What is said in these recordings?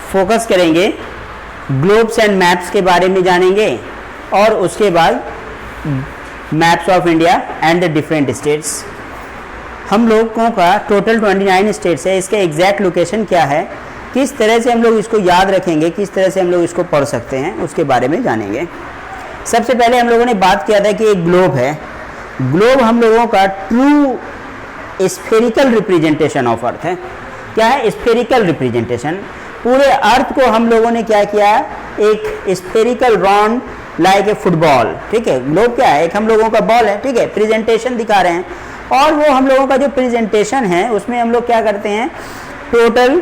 Focus करेंगे, globes and maps के बारे में जानेंगे और उसके बाद maps of India and the different states. हम लोगों का टोटल 29 स्टेट्स है, इसके एग्जैक्ट लोकेशन क्या है, किस तरह से हम लोग इसको याद रखेंगे, किस तरह से हम लोग इसको पढ़ सकते हैं, उसके बारे में जानेंगे। सबसे पहले हम लोगों ने बात किया था कि एक ग्लोब है। ग्लोब हम लोगों का true spherical representation of earth है। क्या है? Spherical representation. पूरे अर्थ को हम लोगों ने क्या किया, एक spherical round like a football, ठीक है। ग्लोब क्या है? एक हम लोगों का बॉल है, ठीक है, प्रेजेंटेशन दिखा रहे हैं। और वो हम लोगों का जो प्रेजेंटेशन है उसमें हम लोग क्या करते हैं, टोटल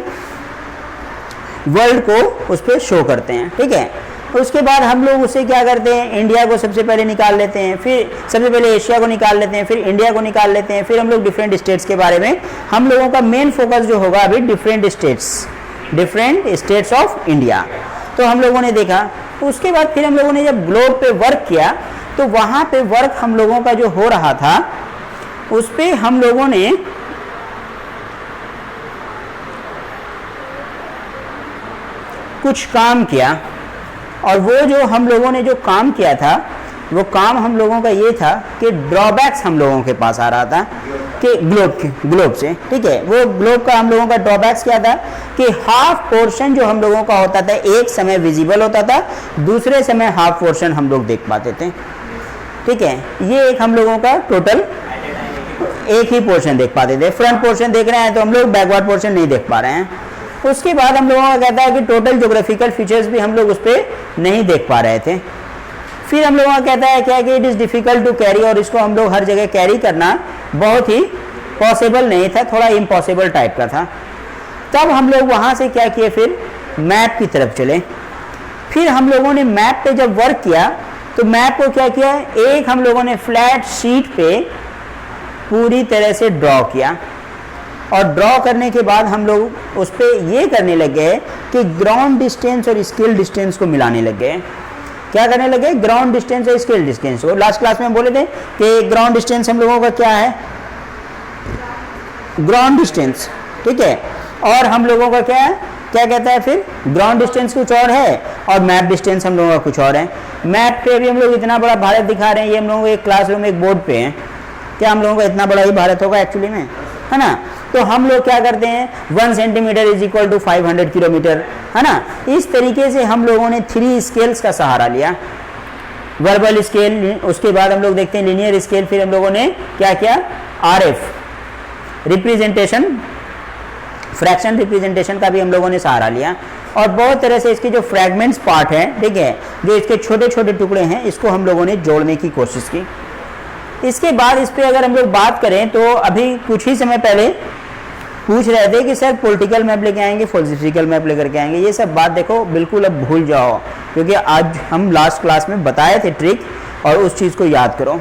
वर्ल्ड को उस पर शो करते हैं, ठीक है। उसके बाद हम लोग उसे क्या करते हैं, इंडिया को सबसे पहले निकाल लेते हैं, फिर सबसे पहले एशिया को निकाल लेते हैं, फिर इंडिया को निकाल लेते हैं, फिर हम लोग डिफरेंट स्टेट्स के बारे में, हम लोगों का मेन फोकस जो होगा अभी डिफरेंट स्टेट्स ऑफ इंडिया। तो हम लोगों ने देखा। उसके बाद फिर हम लोगों ने जब ग्लोब पे वर्क किया तो वहाँ पे वर्क हम लोगों का जो हो रहा था उस पे हम लोगों ने कुछ काम किया। और वो जो हम लोगों ने जो काम किया था वो काम हम लोगों का ये था कि ड्रॉबैक्स हम लोगों के पास आ रहा था कि ग्लोब से, ठीक है। वो ग्लोब का हम लोगों का ड्रॉबैक्स क्या था कि हाफ पोर्शन जो हम लोगों का होता था एक समय विजिबल होता था, दूसरे समय हाफ पोर्शन हम लोग देख पाते थे, ठीक है। ये एक हम लोगों का टोटल एक ही पोर्शन देख पाते थे। फ्रंट पोर्शन देख रहे हैं तो हम लोग बैकवर्ड पोर्शन नहीं देख पा रहे हैं। उसके बाद हम लोगों का कहता है कि टोटल ज्योग्राफिकल फीचर्स भी हम लोग उस पर नहीं देख पा रहे थे। फिर हम लोगों का कहता है क्या कि it is difficult to carry, और इसको हम लोग हर जगह कैरी करना बहुत ही पॉसिबल नहीं था, थोड़ा इम्पॉसिबल टाइप का था। तब हम लोग वहाँ से क्या किए, फिर मैप की तरफ चले। फिर हम लोगों ने मैप पे जब वर्क किया तो मैप को क्या किया, एक हम लोगों ने फ्लैट शीट पे पूरी तरह से ड्रॉ किया। और ड्रॉ करने के बाद हम लोग उस पर ये करने लग गए कि ग्राउंड डिस्टेंस और स्केल डिस्टेंस को मिलाने लग गए। क्या करने लगे, ग्राउंड डिस्टेंस और स्केल डिस्टेंस को। लास्ट क्लास में बोले थे कि ग्राउंड डिस्टेंस हम लोगों का क्या है, ग्राउंड डिस्टेंस, ठीक है। और हम लोगों का क्या है, क्या कहता है फिर, ग्राउंड डिस्टेंस कुछ और है और मैप डिस्टेंस हम लोगों का कुछ और है। मैप पे भी हम लोग इतना बड़ा भारत दिखा रहे हैं, ये हम लोगों एक क्लासरूम एक बोर्ड पे है, क्या हम लोगों का इतना बड़ा ही भारत होगा एक्चुअली में, है ना। तो हम लोग क्या करते हैं, 1 centimetre is equal to 500 kilometre, है ना। इस तरीके से हम लोगों ने 3 स्केल्स का सहारा लिया, वर्बल स्केल, उसके बाद हम लोग देखते हैं लीनियर स्केल, फिर हम लोगों ने क्या किया, RF रिप्रेजेंटेशन, फ्रैक्शन रिप्रेजेंटेशन का भी हम लोगों ने सहारा लिया। और बहुत तरह से इसके जो फ्रैगमेंट्स पार्ट हैं, ठीक है, जो इसके छोटे छोटे टुकड़े हैं, इसको हम लोगों ने जोड़ने की कोशिश की। इसके बाद इस पर अगर हम लोग बात करें तो अभी कुछ ही समय पहले पूछ रहे थे कि सर पॉलिटिकल मैप लेके आएंगे, फिजिकल मैप लेकर के आएंगे, ये सब बात देखो बिल्कुल अब भूल जाओ, क्योंकि आज हम लास्ट क्लास में बताए थे ट्रिक, और उस चीज़ को याद करो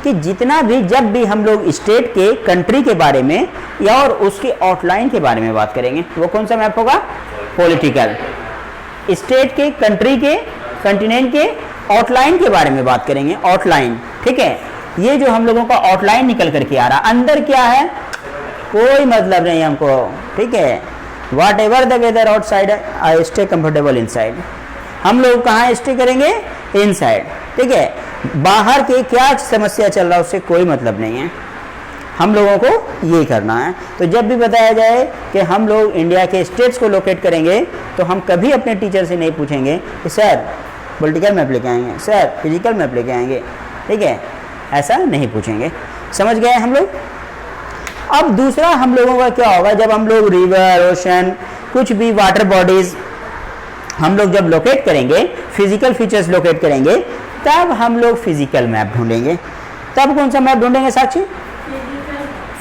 कि जितना भी जब भी हम लोग स्टेट के, कंट्री के बारे में या और उसके आउटलाइन के बारे में बात करेंगे, वो कौन सा मैप होगा, पॉलिटिकल। स्टेट के, कंट्री के, कंटिनेंट के आउटलाइन के बारे में बात करेंगे, आउटलाइन, ठीक है। ये जो हम लोगों का आउटलाइन निकल करके आ रहा, अंदर क्या है कोई मतलब नहीं हमको, ठीक है। Whatever the weather outside I stay comfortable inside, हम लोग कहाँ स्टे करेंगे, इनसाइड, ठीक है। बाहर के क्या समस्या चल रहा है उससे कोई मतलब नहीं है, हम लोगों को ये करना है। तो जब भी बताया जाए कि हम लोग इंडिया के स्टेट्स को लोकेट करेंगे तो हम कभी अपने टीचर से नहीं पूछेंगे कि सर पॉलिटिकल मैप लेके आएंगे, सर फिजिकल मैप लेके आएंगे, ठीक है, ऐसा नहीं पूछेंगे। समझ गए हम लोग। अब दूसरा हम लोगों का क्या होगा, जब हम लोग रिवर, ओशन, कुछ भी वाटर बॉडीज हम लोग जब लोकेट करेंगे, फिजिकल फीचर्स लोकेट करेंगे, तब हम लोग फिजिकल मैप ढूंढेंगे। तब कौन सा मैप ढूंढेंगे साक्षी,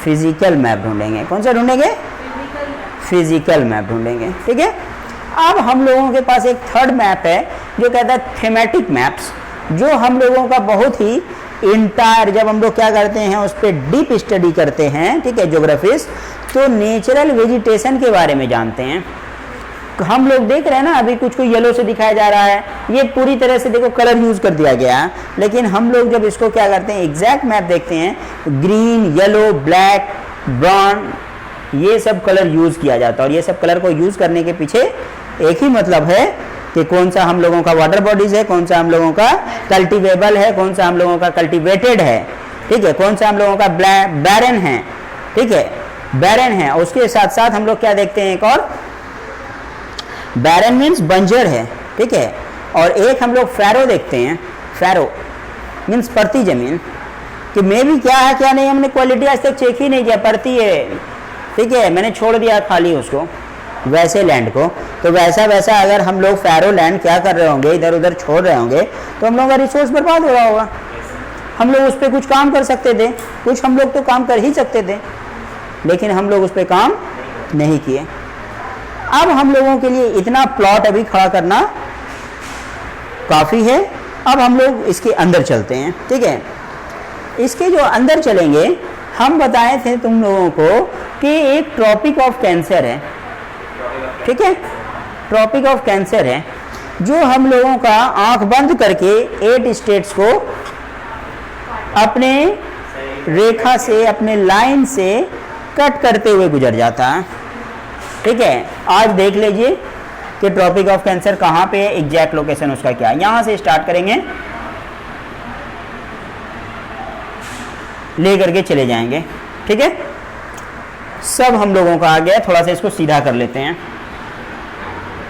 फिजिकल मैप ढूंढेंगे। कौन सा ढूंढेंगे, फिजिकल मैप ढूंढेंगे, ठीक है। अब हम लोगों के पास एक थर्ड मैप है जो कहता है थीमेटिक मैप्स, जो हम लोगों का बहुत ही इंटायर, जब हम लोग क्या करते हैं उस पर डीप स्टडी करते हैं, ठीक है, ज्योग्राफिस्ट, तो नेचुरल वेजिटेशन के बारे में जानते हैं। हम लोग देख रहे हैं ना, अभी कुछ को येलो से दिखाया जा रहा है, ये पूरी तरह से देखो कलर यूज कर दिया गया है, लेकिन हम लोग जब इसको क्या करते हैं, एग्जैक्ट मैप देखते हैं, ग्रीन, येलो, ब्लैक, ब्राउन, ये सब कलर यूज़ किया जाता है। और ये सब कलर को यूज़ करने के पीछे एक ही मतलब है कि कौन सा हम लोगों का वाटर बॉडीज है, कौन सा हम लोगों का कल्टिवेबल है, कौन सा हम लोगों का कल्टिवेटेड है, ठीक है, कौन सा हम लोगों का बैरन है, ठीक है, बैरन है। उसके साथ साथ हम लोग क्या देखते हैं, एक और बैरन मीन्स बंजर है, ठीक है, और एक हम लोग फैरो देखते हैं। फैरो मीन्स परती जमीन, कि मे भी क्या है क्या नहीं, हमने क्वालिटी आज तक चेक ही नहीं किया, परती है, ठीक है, मैंने छोड़ दिया खाली उसको, वैसे लैंड को। तो वैसा वैसा अगर हम लोग फैरो लैंड क्या कर रहे होंगे, इधर उधर छोड़ रहे होंगे, तो हम लोगों का रिसोर्स बर्बाद हो रहा होगा। हम लोग उस पर कुछ काम कर सकते थे, कुछ हम लोग तो काम कर ही सकते थे, लेकिन हम लोग उस पर काम नहीं किए। अब हम लोगों के लिए इतना प्लॉट अभी खड़ा करना काफ़ी है। अब हम लोग इसके अंदर चलते हैं, ठीक है। इसके जो अंदर चलेंगे, हम बताए थे तुम लोगों को कि एक ट्रॉपिक ऑफ कैंसर है, ठीक है, ट्रॉपिक ऑफ कैंसर है, जो हम लोगों का आंख बंद करके 8 स्टेट्स को अपने रेखा से, अपने लाइन से कट करते हुए गुजर जाता है, ठीक है। आज देख लीजिए कि ट्रॉपिक ऑफ कैंसर कहाँ पे है, एग्जैक्ट लोकेशन उसका क्या है। यहाँ से स्टार्ट करेंगे, ले करके चले जाएंगे, ठीक है। सब हम लोगों का आ गया, थोड़ा सा इसको सीधा कर लेते हैं,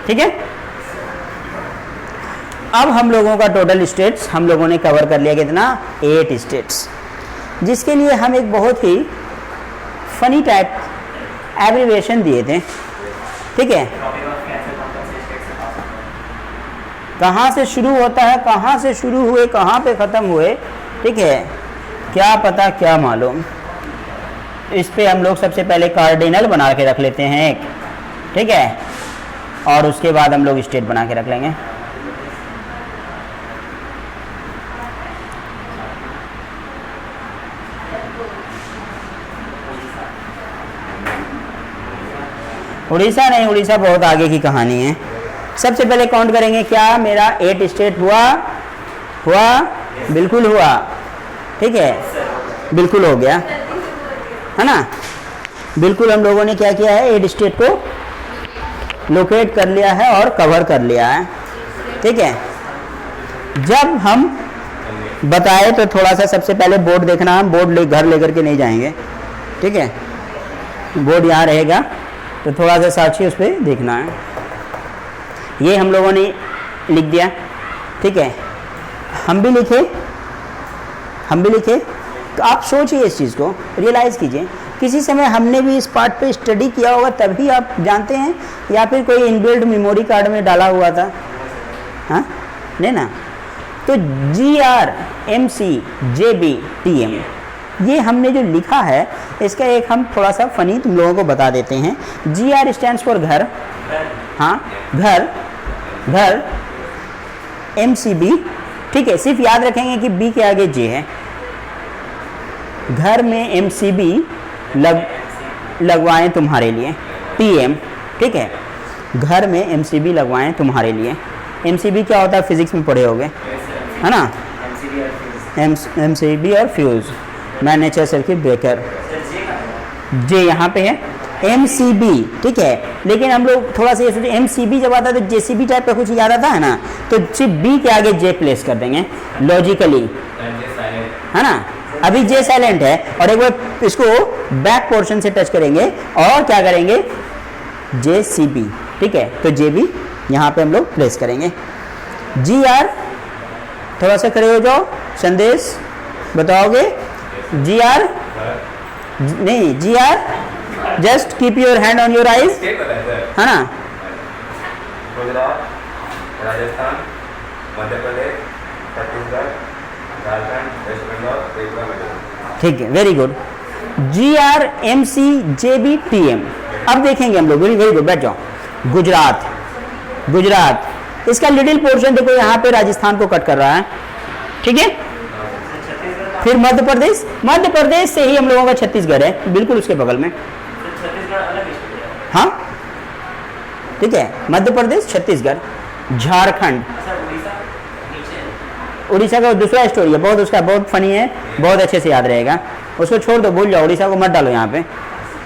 ठीक है। अब हम लोगों का टोटल स्टेट्स हम लोगों ने कवर कर लिया, कितना, 8 स्टेट्स, जिसके लिए हम एक बहुत ही फनी टाइप एब्रिविएशन दिए थे, ठीक है। कहाँ से शुरू होता है, कहाँ से शुरू हुए, कहाँ पे ख़त्म हुए, ठीक है, क्या पता क्या मालूम। इस पे हम लोग सबसे पहले कार्डिनल बना के रख लेते हैं एक, ठीक है, और उसके बाद हम लोग स्टेट बना के रख लेंगे। उड़ीसा नहीं, उड़ीसा बहुत आगे की कहानी है। सबसे पहले काउंट करेंगे, क्या मेरा 8 स्टेट हुआ, बिल्कुल हुआ, ठीक है, बिल्कुल हो गया, है ना। बिल्कुल हम लोगों ने क्या किया है, 8 स्टेट को लोकेट कर लिया है और कवर कर लिया है, ठीक है। जब हम बताए तो थोड़ा सा सबसे पहले बोर्ड देखना, हम बोर्ड घर लेकर के नहीं जाएंगे, ठीक है, बोर्ड यहाँ रहेगा, तो थोड़ा सा साक्षी उस पर देखना है। ये हम लोगों ने लिख दिया, ठीक है, हम भी लिखे, तो आप सोचिए इस चीज़ को, रियलाइज़ कीजिए, किसी समय हमने भी इस पार्ट पे स्टडी किया होगा तभी आप जानते हैं, या फिर कोई इनबिल्ट मेमोरी कार्ड में डाला हुआ था, हाँ, नहीं ना। तो GR MC JB TM, ये हमने जो लिखा है, इसका एक हम थोड़ा सा फनी तुम लोगों को बता देते हैं। GR स्टैंड्स फॉर घर, हाँ, घर, MCB, ठीक है, सिर्फ याद रखेंगे कि B के आगे J है। घर में MCB लगवाएं तुम्हारे लिए, TM, ठीक है, घर में MCB लगवाएं तुम्हारे लिए। MCB क्या होता है, फिजिक्स में पढ़े होगे, है ना, MCB और फ्यूज, मैनेचर सर्किट ब्रेकर। J यहाँ पे है, MCB, ठीक है, लेकिन हम लोग थोड़ा सा ये सोचे, MCB जब आता है तो JCB टाइप का कुछ याद आता है ना, तो सिर्फ B के आगे J प्लेस कर देंगे लॉजिकली, है ना। अभी J साइलेंट है, और एक बार इसको बैक पोर्शन से टच करेंगे और क्या करेंगे, JCB, ठीक है, तो JB यहाँ पे हम लोग प्लेस करेंगे। GR, थोड़ा सा खड़े हो जाओ, संदेश बताओगे, GR नहीं, GR, just keep your hand on your eyes, है ना। गुजरात, राजस्थान, मध्य प्रदेश, छत्तीसगढ़, झारखंड, वेस्ट बंगाल, त्रिपुरा, मणिपुर, ठीक है, very good. GR MC JB TM, अब देखेंगे हम लोग, वेरी गुड, बैठ जाओ। गुजरात, इसका लिटिल पोर्शन देखो, यहाँ पे राजस्थान को कट कर रहा है, ठीक है। फिर मध्य प्रदेश से ही हम लोगों का छत्तीसगढ़ है, बिल्कुल उसके बगल में, हाँ, ठीक है, मध्य प्रदेश, छत्तीसगढ़, झारखंड, उड़ीसा का दूसरा स्टोरी है, बहुत उसका बहुत फनी है, बहुत अच्छे से याद रहेगा, उसको छोड़ दो, भूल जाओ, उड़ीसा को मत डालो यहाँ पे,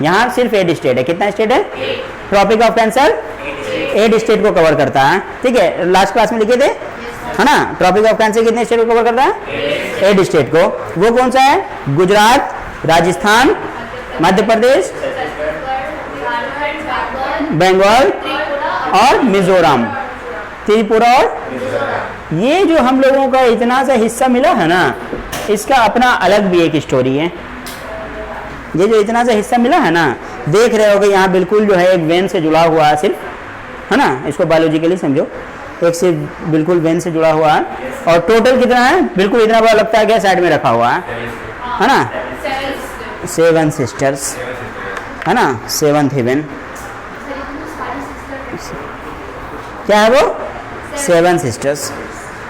यहाँ सिर्फ 8 स्टेट है। कितना स्टेट है? ट्रॉपिक ऑफ कैंसर 8 स्टेट को कवर करता है। ठीक है, लास्ट क्लास में लिखे थे है ना। ट्रॉपिक ऑफ कैंसर कितने स्टेट को कवर करता है? 8 स्टेट को। वो कौन सा है? गुजरात, राजस्थान, मध्य प्रदेश, बंगाल और मिजोरम, त्रिपुरा और ये जो हम लोगों का इतना सा हिस्सा मिला है ना, इसका अपना अलग भी एक स्टोरी है। ये जो इतना सा हिस्सा मिला है ना, देख रहे हो कि यहाँ बिल्कुल जो है एक वेन से जुड़ा हुआ है सिर्फ, है ना। इसको बायोलॉजिकली समझो, एक से बिल्कुल वेन से जुड़ा हुआ है। और टोटल कितना है? बिल्कुल इतना बड़ा लगता है क्या साइड में रखा हुआ है ना। 7 सिस्टर्स है ना, 7th हेवन। क्या है वो? 7 सिस्टर्स।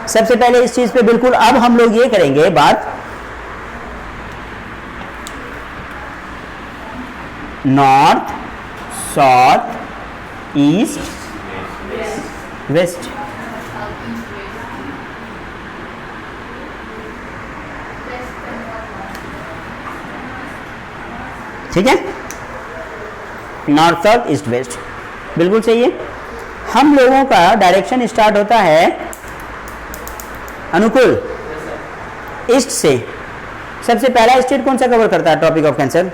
सबसे पहले इस चीज पे बिल्कुल अब हम लोग ये करेंगे बात, नॉर्थ, साउथ, ईस्ट, वेस्ट। ठीक है, नॉर्थ, साउथ, ईस्ट, वेस्ट, बिल्कुल सही है। हम लोगों का डायरेक्शन स्टार्ट होता है अनुकूल, ईस्ट से। सबसे पहला स्टेट कौन सा कवर करता है ट्रॉपिक ऑफ कैंसर?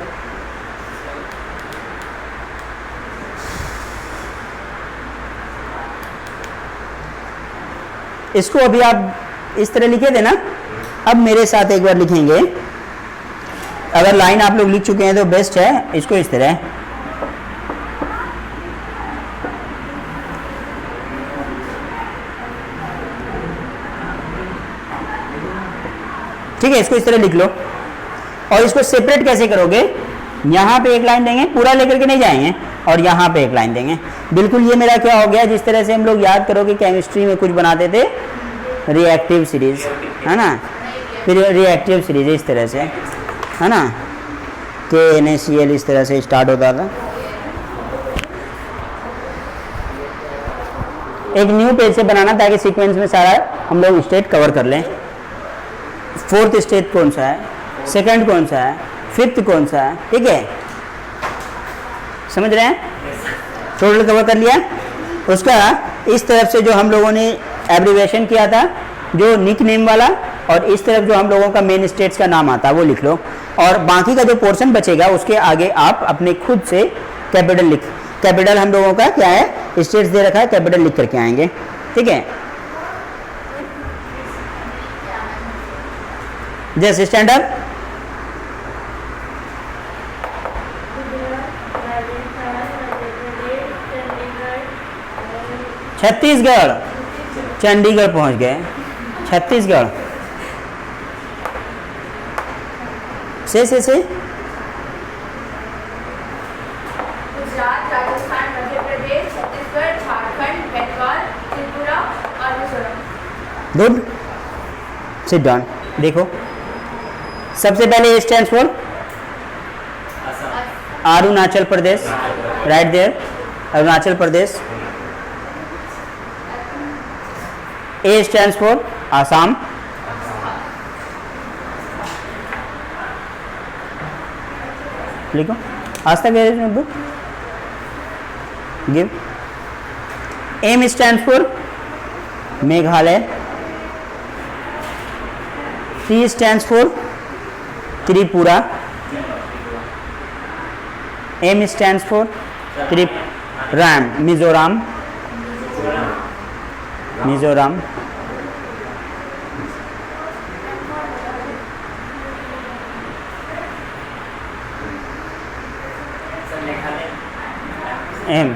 इसको अभी आप इस तरह लिखे थे ना, अब मेरे साथ एक बार लिखेंगे। अगर लाइन आप लोग लिख चुके हैं तो बेस्ट है। इसको इस तरह, ठीक है, इसको इस तरह लिख लो। और इसको सेपरेट कैसे करोगे? यहाँ पे एक लाइन देंगे, पूरा लेकर के नहीं जाएंगे, और यहाँ पे एक लाइन देंगे। बिल्कुल ये मेरा क्या हो गया, जिस तरह से हम लोग याद करोगे केमिस्ट्री में कुछ बनाते थे, रिएक्टिव सीरीज, है ना। फिर रिएक्टिव सीरीज इस तरह से, है ना, KNaCl इस तरह से स्टार्ट होता था। एक न्यू पेज से बनाना ताकि सीक्वेंस में सारा हम लोग स्टेट कवर कर लें। 4th स्टेट कौन सा है, 2nd कौन सा है, 5th कौन सा है, ठीक है, समझ रहे हैं। टोटल कवर कर लिया। उसका इस तरफ से जो हम लोगों ने एब्रीवेशन किया था, जो निक नेम वाला, और इस तरफ जो हम लोगों का मेन स्टेट्स का नाम आता है वो लिख लो। और बाकी का जो पोर्शन बचेगा उसके आगे आप अपने खुद से कैपिटल हम लोगों का क्या है, स्टेट्स दे रखा है, कैपिटल लिख करके आएंगे। ठीक है, just stand up. Chhattisgarh, Chandigarh पहुंच गए। छत्तीसगढ़ से गुजरात, राजस्थान, मध्य प्रदेश, छत्तीसगढ़, झारखंड, बंगाल, त्रिपुरा और मिजोरम। Good, sit down. देखो, सबसे पहले A stands for Arunachal Pradesh, right there, Arunachal Pradesh. A stands for Assam, लिखो आज तक book. Give. M stands for Meghalaya, T stands for Tripura, M stands for त्रिपुराम, Mizoram, Mizoram, M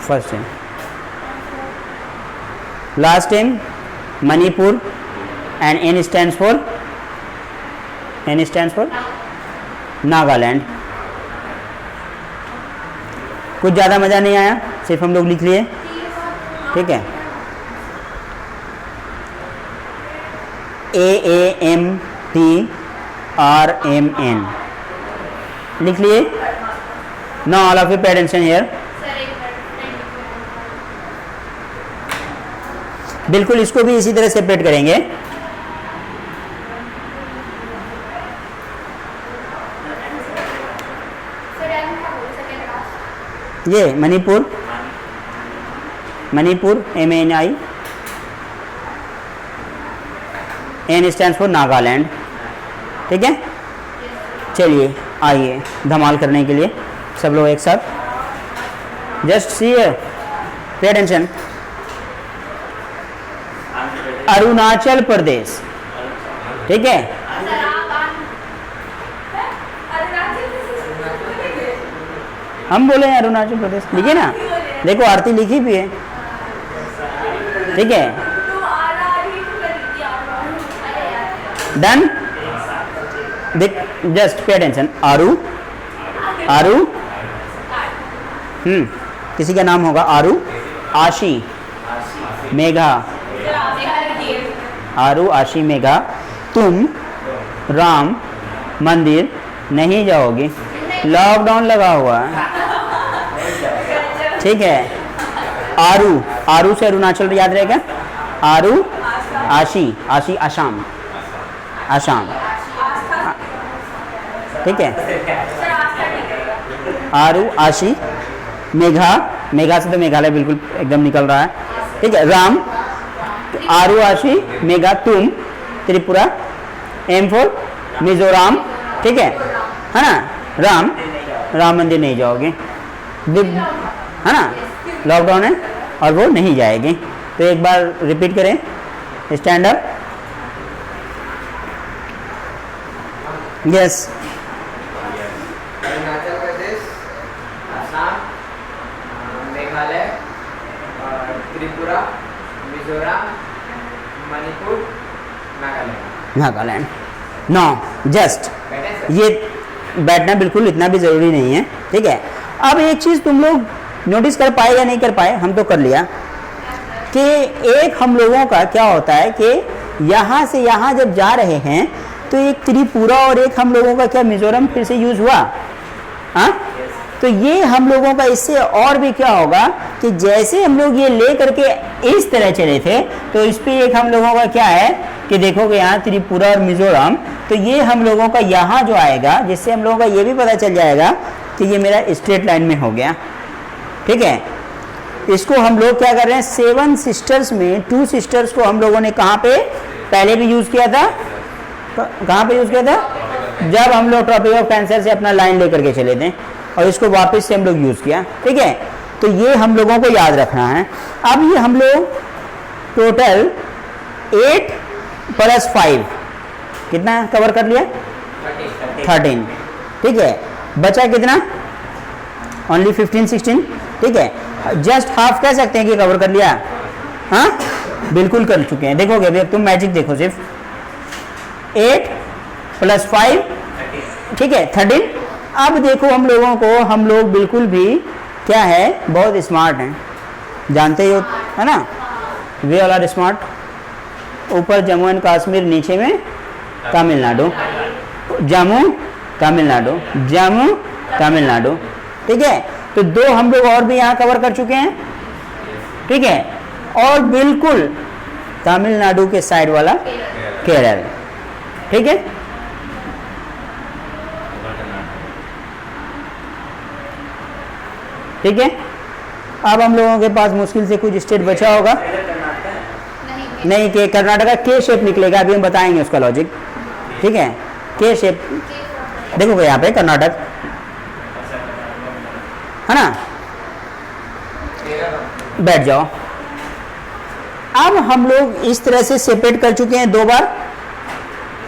first M, last M Manipur, and N stands for Nagaland. कुछ ज़्यादा मज़ा नहीं आया, सिर्फ हम लोग लिख लिए, ठीक है। AAMTRMN लिख लिए। Now all of you pay attention here. बिल्कुल इसको भी इसी तरह सेपरेट करेंगे। सर ये Manipur, Manipur MANI, N stands for Nagaland. ठीक है, चलिए आइए धमाल करने के लिए सब लोग एक साथ। Just see, pay attention. Arunachal Pradesh, ठीक है, सर आप अरुणाचल हम बोले हैं अरुणाचल प्रदेश, लिखिए ना, देखो आरती लिखी भी है, ठीक है, तो आ रहा है तो कर दिया। अरे यार डन। Just pay attention. आरू, आरू, किसी का नाम होगा आरू, आशी, मेघा, सर आपने कर दिए। आरू, आशी, मेघा, तुम राम मंदिर नहीं जाओगे, लॉकडाउन लगा हुआ है। ठीक है, आरू, आरू से अरुणाचल याद रहेगा। आरू, आशी, आशी आसाम, आसाम, ठीक है। सर आपका ठीक रहेगा। आरू, आशी, मेघा, मेघा से तो मेघालय बिल्कुल एकदम निकल रहा है, ठीक है। राम, आरू, आशी, मेघा, तुम त्रिपुरा, एम फॉर मिजोरम, ठीक है ना। राम, राम मंदिर नहीं जाओगे, है ना, लॉकडाउन है और वो नहीं जाएगी। तो एक बार रिपीट करें, stand up, yes. Arunachal Pradesh, Assam, Meghalaya, Tripura, Mizoram, Manipur, Nagaland. Nagaland. No, just बैठे सर? ये बैठना बिल्कुल इतना भी ज़रूरी नहीं है, ठीक है। अब एक चीज़ तुम लोग नोटिस कर पाए या नहीं कर पाए, हम तो कर लिया कि एक हम लोगों का क्या होता है कि यहाँ से यहाँ जब जा रहे हैं तो एक त्रिपुरा और एक हम लोगों का क्या मिजोरम फिर से यूज़ हुआ, हाँ। तो ये हम लोगों का इससे और भी क्या होगा कि जैसे हम लोग ये ले करके इस तरह चले थे, तो इस पे एक हम लोगों का क्या है कि देखोगे यहाँ त्रिपुरा और मिजोरम, तो ये हम लोगों का यहाँ जो आएगा, जिससे हम लोगों का ये भी पता चल जाएगा कि ये मेरा स्ट्रेट लाइन में हो गया, ठीक है। इसको हम लोग क्या कर रहे हैं, 7 सिस्टर्स में 2 सिस्टर्स को हम लोगों ने कहाँ पे पहले भी यूज़ किया था, कहाँ पे यूज़ किया था, जब हम लोग ट्रॉपिक ऑफ कैंसर से अपना लाइन लेकर के चले थे और इसको वापस से हम लोग यूज़ किया, ठीक है। तो ये हम लोगों को याद रखना है। अब ये हम लोग टोटल 8 + 5 कितना कवर कर लिया, 13, ठीक है। बचा कितना, ओनली 15 16, ठीक है। जस्ट हाफ कह सकते हैं कि कवर कर लिया, हाँ बिल्कुल कर चुके हैं। देखोगे अभी, अब तुम मैजिक देखो, सिर्फ 8 + 5, ठीक है, 13। अब देखो हम लोगों को, हम लोग बिल्कुल भी क्या है, बहुत स्मार्ट हैं, जानते ही हो, है ना, वे ऑल आर स्मार्ट। ऊपर जम्मू एंड कश्मीर, नीचे में तमिलनाडु, जम्मू तमिलनाडु, जम्मू तमिलनाडु, ठीक है। तो 2 हम लोग और भी यहाँ कवर कर चुके हैं, ठीक है। और बिल्कुल तमिलनाडु के साइड वाला केरल, ठीक है। ठीक है, अब हम लोगों के पास मुश्किल से कुछ स्टेट बचा होगा, नहीं कि कर्नाटका के शेप निकलेगा, अभी हम बताएंगे उसका लॉजिक, ठीक है। के शेप देखो यहाँ पे कर्नाटक, है ना, बैठ जाओ। अब हम लोग इस तरह से सेपरेट कर चुके हैं 2 बार,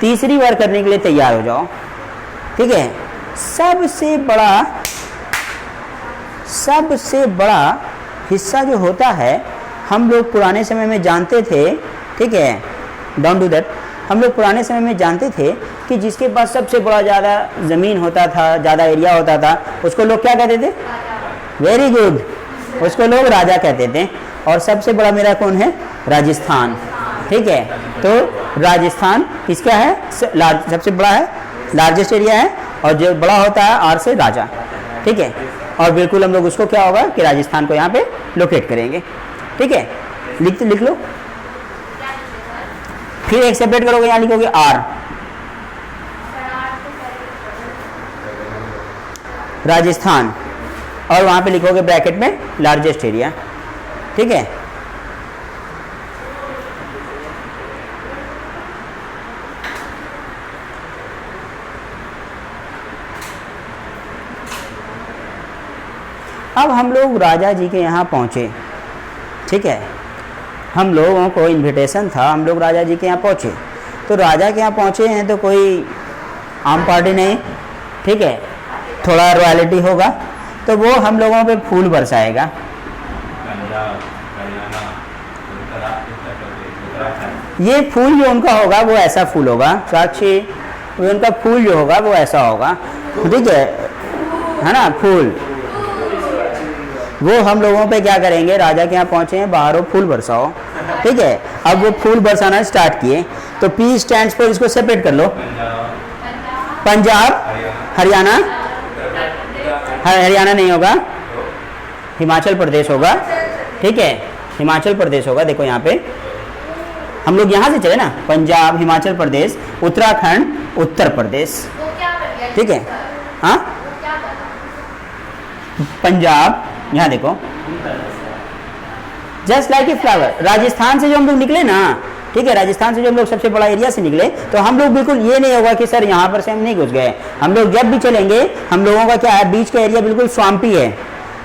तीसरी बार करने के लिए तैयार हो जाओ, ठीक है। सबसे बड़ा हिस्सा जो होता है, हम लोग पुराने समय में जानते थे, ठीक है, डोंट डू दैट। हम लोग पुराने समय में जानते थे कि जिसके पास सबसे बड़ा ज़्यादा ज़मीन होता था, ज़्यादा एरिया होता था, उसको लोग क्या कहते थे, वेरी गुड, उसको लोग राजा कहते थे। और सबसे बड़ा मेरा कौन है, राजस्थान, ठीक है। तो राजस्थान किसका है, सबसे बड़ा है, लार्जेस्ट एरिया है, और जो बड़ा होता है आर से राजा, ठीक है। और बिल्कुल हम लोग उसको क्या होगा कि राजस्थान को यहाँ पे लोकेट करेंगे, ठीक है। लिख लो, फिर एक सेपरेट करोगे, यहाँ लिखोगे आर, राजस्थान, और वहाँ पे लिखोगे ब्रैकेट में लार्जेस्ट एरिया, ठीक है। अब हम लोग राजा जी के यहाँ पहुँचे, ठीक है। हम लोगों को इनविटेशन था, हम लोग राजा जी के यहाँ पहुँचे। तो राजा के यहाँ पहुँचे हैं तो कोई आम पार्टी नहीं, ठीक है, थोड़ा रॉयल्टी होगा, तो वो हम लोगों पे फूल बरसाएगा। ये फूल जो उनका होगा वो ऐसा फूल होगा, साक्षी, वो उनका फूल जो होगा वो ऐसा होगा, ठीक है ना, फूल। वो हम लोगों पे क्या करेंगे, राजा के यहाँ पहुँचे हैं, बाहर वो फूल बरसाओ, ठीक है। अब वो फूल बरसाना स्टार्ट किए, तो पी स्टैंड्स फॉर, इसको सेपरेट कर लो, पंजाब, हरियाणा, हरियाणा नहीं होगा, हिमाचल प्रदेश होगा, ठीक है, हिमाचल प्रदेश होगा। देखो यहाँ पे हम लोग यहाँ से चले ना, पंजाब, हिमाचल प्रदेश, उत्तराखंड, उत्तर प्रदेश, वो क्या बन गया? ठीक है। हाँ, वो क्या बना? पंजाब, यहाँ देखो, just like a flower. Rajasthan से जो हम लोग निकले ना, ठीक है, राजस्थान से जो हम लोग सबसे बड़ा एरिया से निकले, तो हम लोग बिल्कुल ये नहीं होगा कि सर यहाँ पर से हम नहीं घुस गए। हम लोग जब भी चलेंगे, हम लोगों का क्या है, बीच का एरिया बिल्कुल स्वाम्पी है,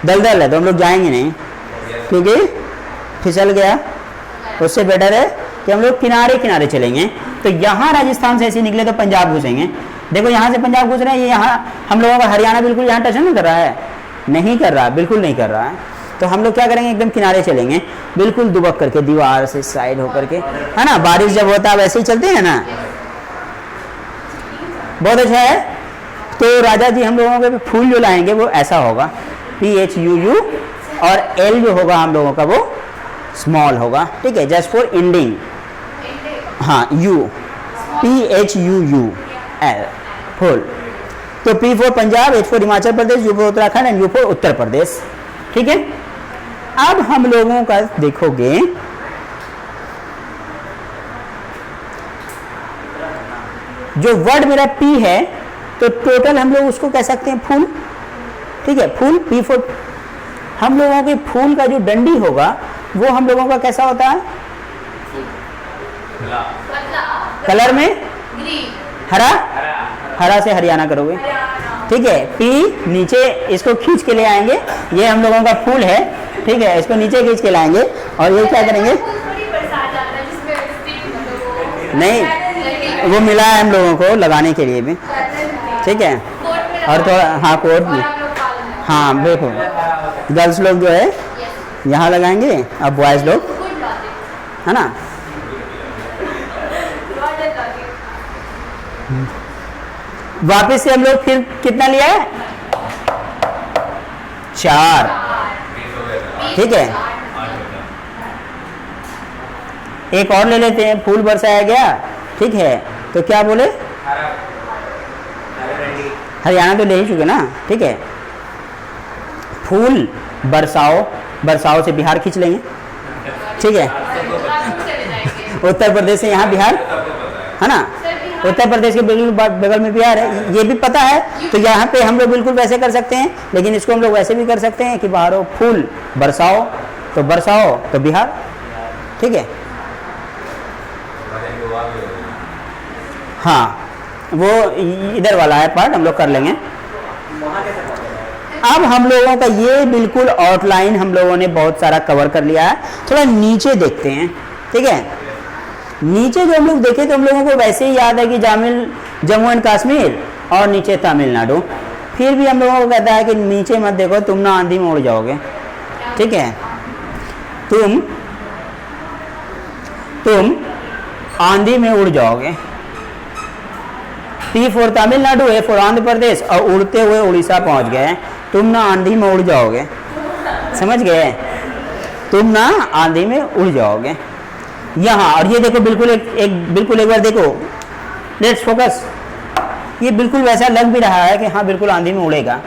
दलदल है, तो हम लोग जाएंगे नहीं, क्योंकि फिसल गया। उससे बेटर है कि हम लोग किनारे किनारे चलेंगे। तो यहाँ राजस्थान से ऐसे निकले तो पंजाब घुसेंगे। देखो यहाँ से पंजाब घुस रहे हैं, ये यहाँ हम लोगों का हरियाणा बिल्कुल यहाँ टच नहीं कर रहा है, नहीं कर रहा, बिल्कुल नहीं कर रहा है। तो हम लोग क्या करेंगे, एकदम किनारे चलेंगे, बिल्कुल दुबक करके, दीवार से साइड होकर के, है ना। बारिश जब होता है वैसे ही चलते हैं ना, बहुत अच्छा है। तो राजा जी हम लोगों के फूल जो लाएंगे वो ऐसा होगा, PHUU, और L जो होगा हम लोगों का वो स्मॉल होगा, ठीक है, जस्ट फॉर इंडिंग। हाँ, U, PHUU, L, फूल। तो P for Punjab, H for Himachal Pradesh, U for Uttarakhand, and U for Uttar Pradesh, ठीक है। अब हम लोगों का देखोगे, जो वर्ड मेरा P है, तो टोटल हम लोग उसको कह सकते हैं फूल, ठीक है, फूल। P फॉर, हम लोगों के फूल का जो डंडी होगा वो हम लोगों का कैसा होता है, कलर में ग्रीन, हरा, हरा से हरियाणा करोगे, ठीक है। P नीचे, इसको खींच के ले आएंगे, ये हम लोगों का फूल है, ठीक है, इसको नीचे खींच के लाएंगे, और ये क्या करेंगे, नहीं, वो मिला है हम लोगों को लगाने के लिए भी, ठीक है। और थोड़ा, हाँ, कोट भी, हाँ, देखो गर्ल्स लोग जो है यहाँ लगाएंगे, अब बॉयज लोग, है ना। वापस से हम लोग फिर कितना लिया है, 4, ठीक है। एक और ले लेते हैं, फूल बरसाया गया, ठीक है। तो क्या बोले, हरियाणा तो ले ही चुके ना, ठीक है। फूल बरसाओ, बरसाओ से बिहार खींच लेंगे, ठीक है। उत्तर प्रदेश से यहाँ बिहार, है ना, उत्तर प्रदेश के बिल्कुल बगल में बिहार है, ये भी पता है। तो यहाँ पे हम लोग बिल्कुल वैसे कर सकते हैं, लेकिन इसको हम लोग वैसे भी कर सकते हैं कि बाहर हो, फूल बरसाओ, तो बरसाओ तो बिहार, ठीक है। हाँ, वो इधर वाला है पार्ट, हम लोग कर लेंगे। अब हम लोगों का ये बिल्कुल आउटलाइन हम लोगों ने बहुत सारा कवर कर लिया है। थोड़ा नीचे देखते हैं, ठीक है। नीचे जो हम लोग देखे तो हम लोगों को वैसे ही याद है कि जम्मू एंड कश्मीर और नीचे तमिलनाडु। फिर भी हम लोगों को कहता है कि नीचे मत देखो, तुम ना आंधी में उड़ जाओगे, ठीक है। तुम आंधी में उड़ जाओगे। T for Tamil Nadu, A for Andhra Pradesh, और उड़ते हुए उड़ीसा पहुंच गए। तुम ना आंधी में उड़ जाओगे, समझ गए, तुम ना आंधी में उड़ जाओगे। यहाँ, और ये देखो बिल्कुल बिल्कुल एक बार देखो, लेट्स फोकस, ये बिल्कुल वैसा लग भी रहा है कि हाँ बिल्कुल आंधी में उड़ेगा,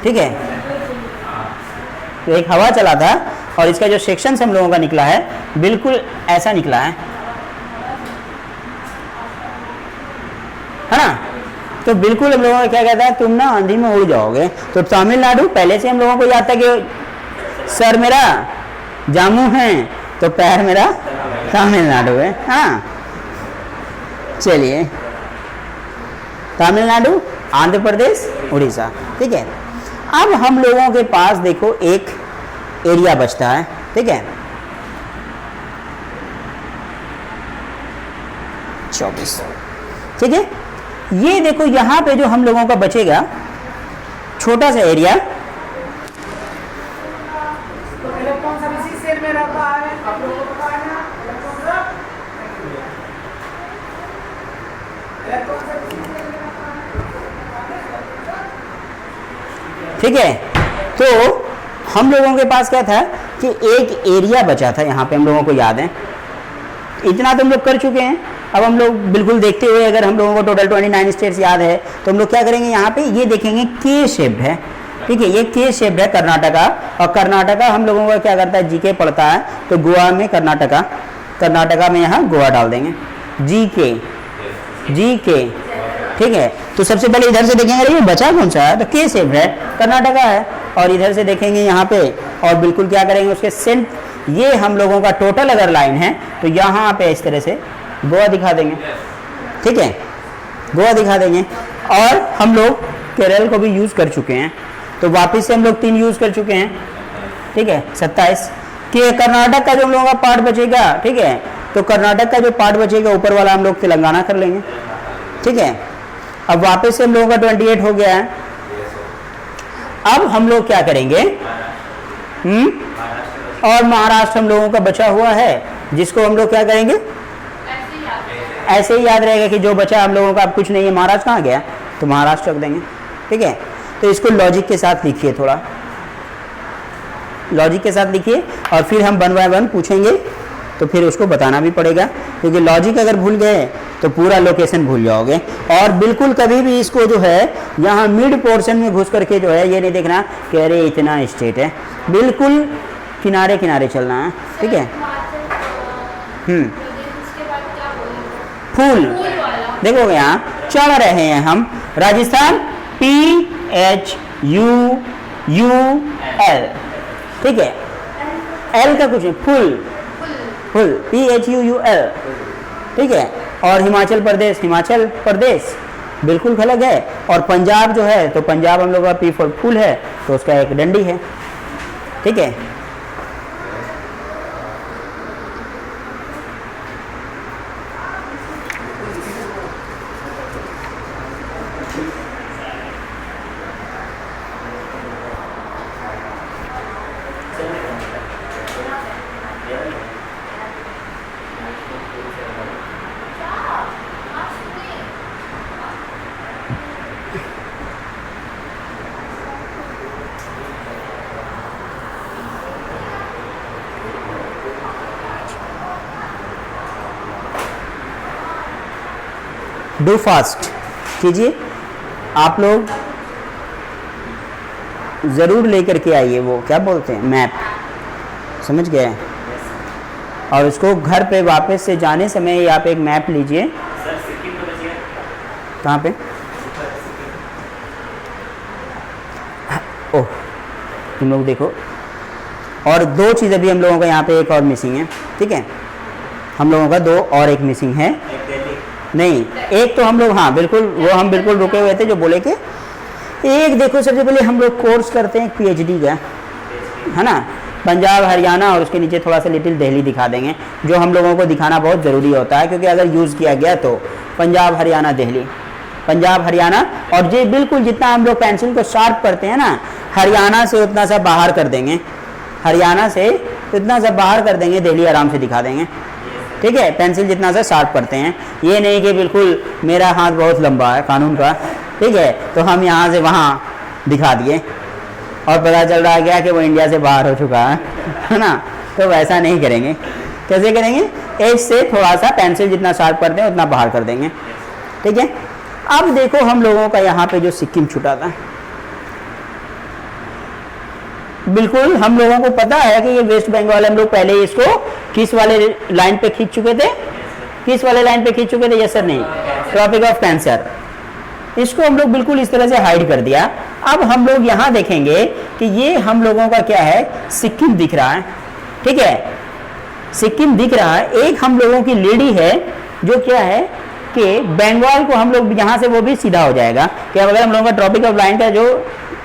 ठीक है। तो एक हवा चला था और इसका जो सेक्शन हम लोगों का निकला है बिल्कुल ऐसा निकला है ना। तो बिल्कुल हम लोगों को क्या कहता है, तुम ना आंधी में उड़ जाओगे। तो तमिलनाडु पहले से हम लोगों को याद था कि सर मेरा जामू है तो पैर मेरा तमिलनाडु है। हाँ चलिए, तमिलनाडु, आंध्र प्रदेश, उड़ीसा। ठीक है, अब हम लोगों के पास देखो एक एरिया बचता है। ठीक है, 24। ठीक है, ये देखो यहाँ पे जो हम लोगों का बचेगा छोटा सा एरिया, इलेक्ट्रॉन सब इसी सेल में रहता है, आप लोगों को पता है ना। इलेक्ट्रॉन सब इसी सेल में रहता है। ठीक है, तो हम लोगों के पास क्या था कि एक एरिया बचा था यहाँ पे, हम लोगों को याद है। इतना तो हम लोग कर चुके हैं। अब हम लोग बिल्कुल देखते हुए, अगर हम लोगों को टोटल 29 स्टेट्स याद है तो हम लोग क्या करेंगे, यहाँ पे ये देखेंगे के शेप्ड है। ठीक है, ये के शेप्ड है कर्नाटका, और कर्नाटका हम लोगों का क्या करता है, जीके पढ़ता है, तो गोवा में कर्नाटका, कर्नाटका में यहाँ गोवा डाल देंगे, जीके जीके। ठीक है, तो सबसे पहले इधर से देखेंगे अरे ये बचा कौन सा है, तो के शेप्ड है, कर्नाटका है। और इधर से देखेंगे यहाँ पे, और बिल्कुल क्या करेंगे उसके सेंट, ये हम लोगों का टोटल अगर लाइन है तो यहाँ पे इस तरह से गोवा दिखा देंगे। ठीक है, गोवा दिखा देंगे। और हम लोग केरल को भी यूज़ कर चुके हैं, तो वापस से हम लोग 3 यूज़ कर चुके हैं। ठीक है, 27 कि कर्नाटक का जो हम लोगों का पार्ट बचेगा। ठीक है, तो कर्नाटक का जो पार्ट बचेगा ऊपर वाला हम लोग तेलंगाना कर लेंगे। ठीक है, अब वापस से हम लोगों का 28 हो गया है। अब हम लोग क्या करेंगे, और महाराष्ट्र हम लोगों का बचा हुआ है, जिसको हम लोग क्या करेंगे, ऐसे ही याद रहेगा कि जो बचा हम लोगों का अब कुछ नहीं है, महाराष्ट्र कहाँ गया, तो महाराष्ट्र रख देंगे। ठीक है, तो इसको लॉजिक के साथ लिखिए, थोड़ा लॉजिक के साथ लिखिए, और फिर हम 1 बाय 1 पूछेंगे तो फिर उसको बताना भी पड़ेगा, क्योंकि लॉजिक अगर भूल गए तो पूरा लोकेशन भूल जाओगे। और बिल्कुल कभी भी इसको जो है यहाँ मिड पोर्शन में घुस करके जो है ये नहीं देखना कि अरे इतना स्टेट है, बिल्कुल किनारे किनारे चलना है। ठीक है, फूल देखोगे यहाँ चढ़ रहे हैं हम, राजस्थान PHUUL। ठीक है, एल का कुछ नहीं, फुल फुल PHUUL। ठीक है, और हिमाचल प्रदेश बिल्कुल अलग है। और पंजाब जो है, तो पंजाब हम लोग का P फॉर फुल है, तो उसका एक डंडी है। ठीक है, डू फास्ट कीजिए, आप लोग ज़रूर लेकर के आइए, वो क्या बोलते हैं मैप, समझ गए। और उसको घर पे वापस से जाने समय आप एक मैप लीजिए। कहाँ पे, ओह तुम लोग देखो, और 2 चीज़ अभी हम लोगों का यहाँ पे एक और मिसिंग है। ठीक है, हम लोगों का 2 और एक मिसिंग है, नहीं एक तो हम लोग, हाँ बिल्कुल, वो हम बिल्कुल रुके हुए थे जो बोले कि एक देखो सबसे पहले हम लोग कोर्स करते हैं PhD का, है ना, पंजाब हरियाणा, और उसके नीचे थोड़ा सा लिटिल दिल्ली दिखा देंगे, जो हम लोगों को दिखाना बहुत ज़रूरी होता है, क्योंकि अगर यूज़ किया गया तो पंजाब हरियाणा दिल्ली, पंजाब हरियाणा। और ये बिल्कुल जितना हम लोग पेंसिल को शार्प करते हैं ना, हरियाणा से उतना सा बाहर कर देंगे, हरियाणा से उतना सा बाहर कर देंगे, दिल्ली आराम से दिखा देंगे। ठीक है, पेंसिल जितना सा शार्प करते हैं, ये नहीं कि बिल्कुल मेरा हाथ बहुत लंबा है कानून का, ठीक है, तो हम यहाँ से वहाँ दिखा दिए और पता चल रहा गया कि वो इंडिया से बाहर हो चुका है ना, तो वैसा नहीं करेंगे। कैसे करेंगे, एज से थोड़ा सा पेंसिल जितना शार्प करते हैं उतना बाहर कर देंगे। ठीक है, अब देखो हम लोगों का यहाँ पे जो सिक्किम छुटा था, बिल्कुल हम लोगों को पता है कि ये वेस्ट बंगाल, हम लोग पहले इसको किस वाले लाइन पे खींच चुके थे, किस वाले लाइन पे खींच चुके थे, यस सर नहीं, ट्रॉपिक ऑफ कैंसर। इसको हम लोग बिल्कुल इस तरह से हाइड कर दिया। अब हम लोग यहाँ देखेंगे कि ये हम लोगों का क्या है, सिक्किम दिख रहा है, ठीक है, सिक्किम दिख रहा है। एक हम लोगों की लेडी है जो क्या है कि बंगाल को हम लोग यहाँ से वो भी सीधा हो जाएगा कि अगर हम लोगों का ट्रॉपिक ऑफ लाइन का जो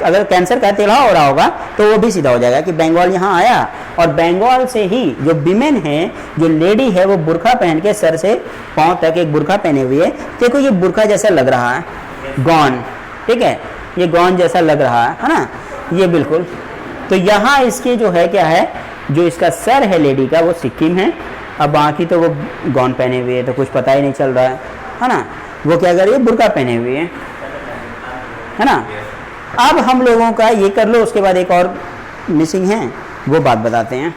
अगर कैंसर का टेढ़ा हो रहा होगा तो वो भी सीधा हो जाएगा कि बंगाल यहाँ आया। और बंगाल से ही जो विमेन है, जो लेडी है, वो बुर्खा पहन के सर से पाँव तक एक बुर्खा पहने हुए है। देखो ये बुर्खा जैसा लग रहा है, गॉन, ठीक है, ये गॉन जैसा लग रहा है ना, ये बिल्कुल। तो यहाँ इसके जो है क्या है, जो इसका सर है लेडी का वो सिक्किम है, अब बाकी तो वो गॉन पहने हुए है तो कुछ पता ही नहीं चल रहा है ना। वो क्या कर रही है, बुर्का पहने हुए है ना। अब हम लोगों का ये कर लो, उसके बाद एक और मिसिंग है वो बात बताते हैं।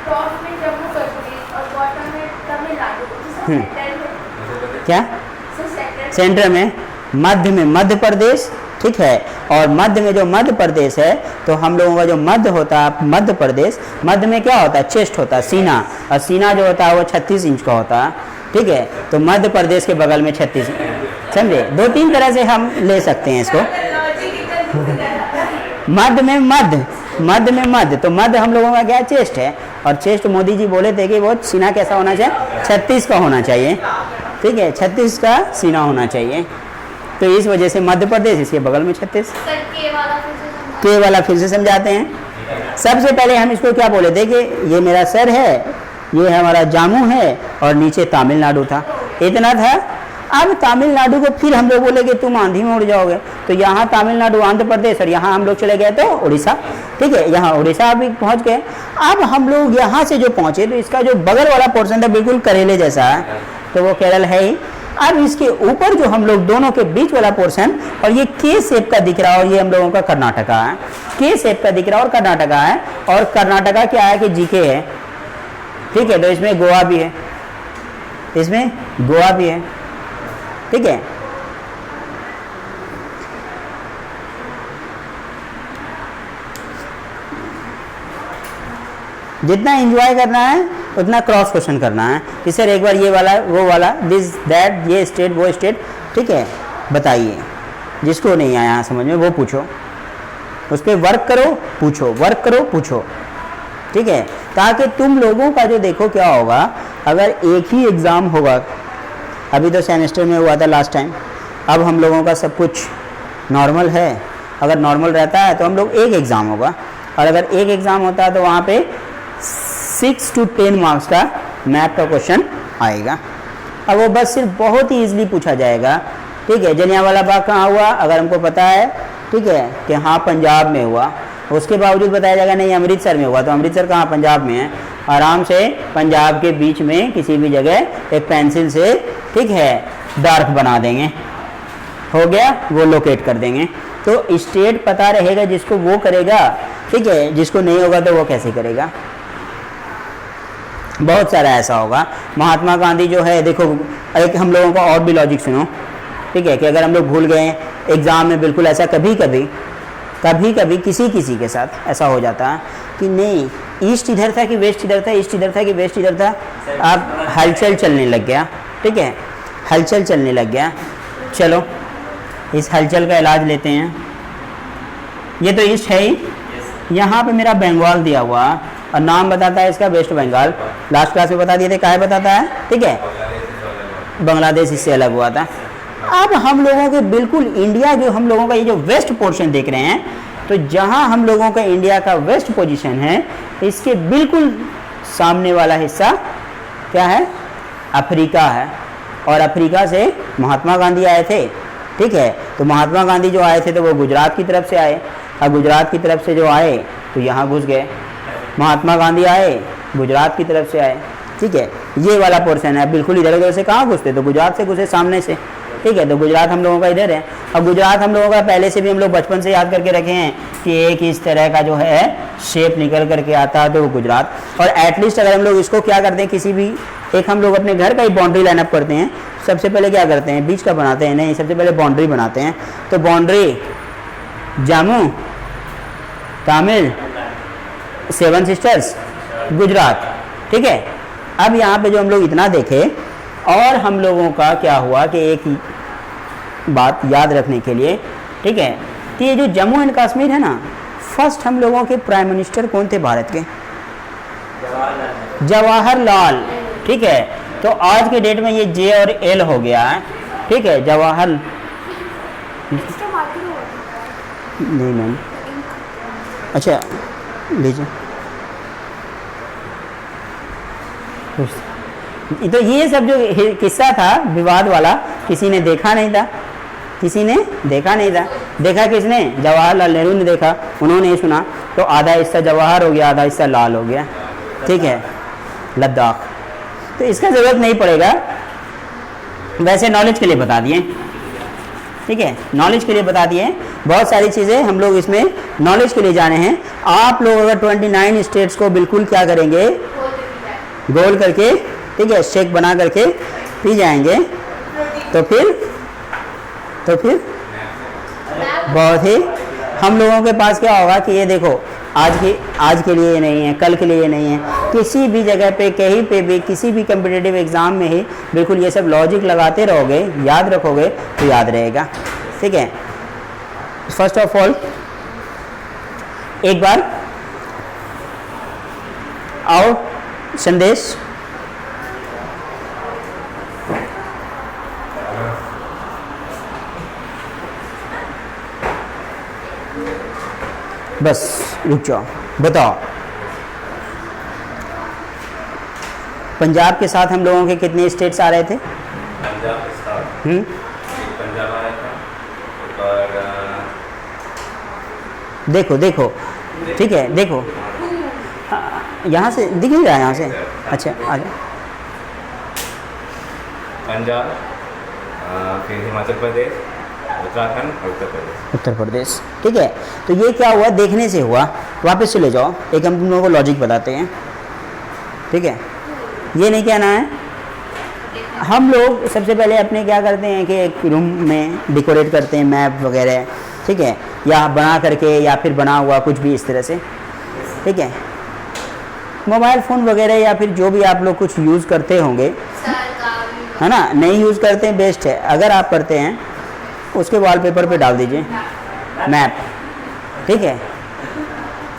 टॉप में जम्मू कश्मीर और बॉटम में तमिलनाडु, क्या सेंटर में, मध्य में मध्य प्रदेश, ठीक है, और मध्य में जो मध्य प्रदेश है तो हम लोगों का जो मध्य होता है मध्य प्रदेश, मध्य में क्या होता है, चेस्ट होता है, सीना, और सीना जो होता है वो 36 इंच का होता है, ठीक है। तो मध्य प्रदेश के बगल में 36, समझे। दो तीन तरह से हम ले सकते हैं इसको। मध्य में मध्य, मध्य में मध्य, तो मध्य हम लोगों का क्या चेस्ट है, और चेस्ट मोदी जी बोले थे कि वो सीना कैसा होना चाहिए, 36 का होना चाहिए, ठीक है, 36 का सीना होना चाहिए। तो इस वजह से मध्य प्रदेश, इसके बगल में 36। के वाला फिर से समझाते हैं। सबसे पहले हम इसको क्या बोले थे कि ये मेरा सर है, ये हमारा जामू है, और नीचे तमिलनाडु था, इतना था। अब तमिलनाडु को फिर हम लोग बोले कि तुम आंधी में उड़ जाओगे, तो यहाँ तमिलनाडु, आंध्र प्रदेश, और यहाँ हम लोग चले गए तो उड़ीसा, ठीक है, यहाँ उड़ीसा भी पहुँच गए। अब हम लोग यहाँ से जो पहुँचे तो इसका जो बगल वाला पोर्शन था बिल्कुल करेले जैसा है, तो वो केरल है ही। अब इसके ऊपर जो हम लोग दोनों के बीच वाला पोर्शन, और ये के शेप का दिख रहा है, और ये हम लोगों का कर्नाटका है, के शेप का दिख रहा है और कर्नाटका है। और कर्नाटका क्या है कि जीके है, ठीक है, तो इसमें गोवा भी है, इसमें गोवा भी है, ठीक है। जितना एंजॉय करना है उतना क्रॉस क्वेश्चन करना है कि सर एक बार ये वाला वो वाला, दिस दैट, ये स्टेट वो स्टेट, ठीक है, बताइए। जिसको नहीं आया समझ में वो पूछो, उस पर वर्क करो, पूछो, वर्क करो, पूछो, ठीक है, ताकि तुम लोगों का जो देखो क्या होगा, अगर एक ही एग्ज़ाम होगा, अभी तो सेमेस्टर में हुआ था लास्ट टाइम, अब हम लोगों का सब कुछ नॉर्मल है, अगर नॉर्मल रहता है तो हम लोग एक एग्ज़ाम होगा, और अगर एक एग्ज़ाम होता है तो वहाँ पे 6 to 10 मार्क्स का मैथ का क्वेश्चन आएगा। अब वो बस सिर्फ बहुत ही ईजिली पूछा जाएगा, ठीक है। जलियांवाला बाग कहाँ हुआ, अगर हमको पता है, ठीक है, कि हाँ पंजाब में हुआ, उसके बावजूद बताया जाएगा नहीं अमृतसर में हुआ, तो अमृतसर कहाँ, पंजाब में है। आराम से पंजाब के बीच में किसी भी जगह एक पेंसिल से, ठीक है, डार्क बना देंगे, हो गया, वो लोकेट कर देंगे। तो स्टेट पता रहेगा जिसको वो करेगा, ठीक है, जिसको नहीं होगा तो वो कैसे करेगा। बहुत सारा ऐसा होगा। महात्मा गांधी जो है, देखो एक हम लोगों का और भी लॉजिक सुनो, ठीक है, कि अगर हम लोग भूल गए एग्ज़ाम में, बिल्कुल ऐसा कभी कभी किसी के साथ ऐसा हो जाता है कि नहीं ईस्ट इधर था कि वेस्ट इधर था, ईस्ट इधर था कि वेस्ट इधर था, अब हलचल चलने लग गया, ठीक है, हलचल चलने लग गया। चलो इस हलचल का इलाज लेते हैं। ये तो ईस्ट है ही, यहाँ पे मेरा बंगाल दिया हुआ और नाम बताता है इसका वेस्ट बंगाल, लास्ट क्लास में बता दिए थे, क्या बताता है, ठीक है, बांग्लादेश इससे अलग हुआ था। अब हम लोगों के बिल्कुल इंडिया, जो हम लोगों का ये जो वेस्ट पोर्शन देख रहे हैं, तो जहाँ हम लोगों का इंडिया का वेस्ट पोजीशन है, इसके बिल्कुल सामने वाला हिस्सा क्या है, अफ्रीका है। और अफ्रीका से महात्मा गांधी आए थे, ठीक है, तो महात्मा गांधी जो आए थे तो वो गुजरात की तरफ से आए, और गुजरात की तरफ से जो आए तो यहाँ घुस गए। महात्मा गांधी आए गुजरात की तरफ से आए, ठीक है, ये वाला पोर्शन है। बिल्कुल इधर उधर से कहाँ घुसते, तो गुजरात से घुसे सामने से, ठीक है, तो गुजरात हम लोगों का इधर है। और गुजरात हम लोगों का पहले से भी हम लोग बचपन से याद करके रखे हैं कि एक इस तरह का जो है शेप निकल करके आता है, तो वो गुजरात। और एटलीस्ट अगर हम लोग इसको क्या करते हैं, किसी भी एक हम लोग अपने घर का ही बाउंड्री लाइनअप करते हैं, सबसे पहले क्या करते हैं, बीच का बनाते हैं, नहीं सबसे पहले बाउंड्री बनाते हैं। तो बाउंड्री जम्मू, तमिल, 7 सिस्टर्स, गुजरात, ठीक है, अब यहाँ पे जो हम लोग इतना देखे, और हम लोगों का क्या हुआ कि एक बात याद रखने के लिए, ठीक है, तो ये जो जम्मू एंड कश्मीर है ना, फर्स्ट हम लोगों के प्राइम मिनिस्टर कौन थे भारत के? जवाहरलाल। ठीक है, तो आज के डेट में ये जे और एल हो गया है, ठीक है, जवाहर नहीं मैम, अच्छा लीजिए। तो ये सब जो किस्सा था विवाद वाला, किसी ने देखा नहीं था, किसी ने देखा नहीं था। देखा किसने? जवाहरलाल नेहरू ने देखा, उन्होंने सुना, तो आधा हिस्सा जवाहर हो गया, आधा हिस्सा लाल हो गया, ठीक है, लद्दाख। तो इसका ज़रूरत नहीं पड़ेगा, वैसे नॉलेज के लिए बता दिए, ठीक है, नॉलेज के लिए बता दिए। बहुत सारी चीज़ें हम लोग इसमें नॉलेज के लिए जाने हैं। आप लोग अगर 29 स्टेट्स को बिल्कुल क्या करेंगे, गोल करके, ठीक है, शेक बना करके पी जाएंगे, तो फिर बहुत ही हम लोगों के पास क्या होगा कि ये देखो, आज के लिए ये नहीं है, कल के लिए ये नहीं है, किसी भी जगह पे, कहीं पे भी, किसी भी कम्पिटिटिव एग्ज़ाम में ही बिल्कुल ये सब लॉजिक लगाते रहोगे, याद रखोगे तो याद रहेगा, ठीक है। फर्स्ट ऑफ ऑल एक बार आओ संदेश, बस रुक जाओ, बताओ पंजाब के साथ हम लोगों के कितने स्टेट्स आ रहे थे? पंजाब के साथ एक पंजाब आया था, और देखो, ठीक है, देखो यहाँ से दिख नहीं रहा, यहाँ से, अच्छा आ जाओ। पंजाब, फिर हिमाचल प्रदेश, उत्तराखंड और उत्तर प्रदेश। ठीक है, तो ये क्या हुआ, देखने से हुआ। वापस चले जाओ, एक हम तुम लोगों को लॉजिक बताते हैं, ठीक है, ये नहीं कहना है। हम लोग सबसे पहले अपने क्या करते हैं कि एक रूम में डेकोरेट करते हैं मैप वगैरह, ठीक है, या बना करके, या फिर बना हुआ कुछ भी इस तरह से, ठीक है। मोबाइल फ़ोन वगैरह या फिर जो भी आप लोग कुछ यूज़ करते होंगे, है ना, नहीं यूज़ करते हैं बेस्ट है। अगर आप करते हैं उसके वॉलपेपर पे डाल दीजिए मैप, ठीक है,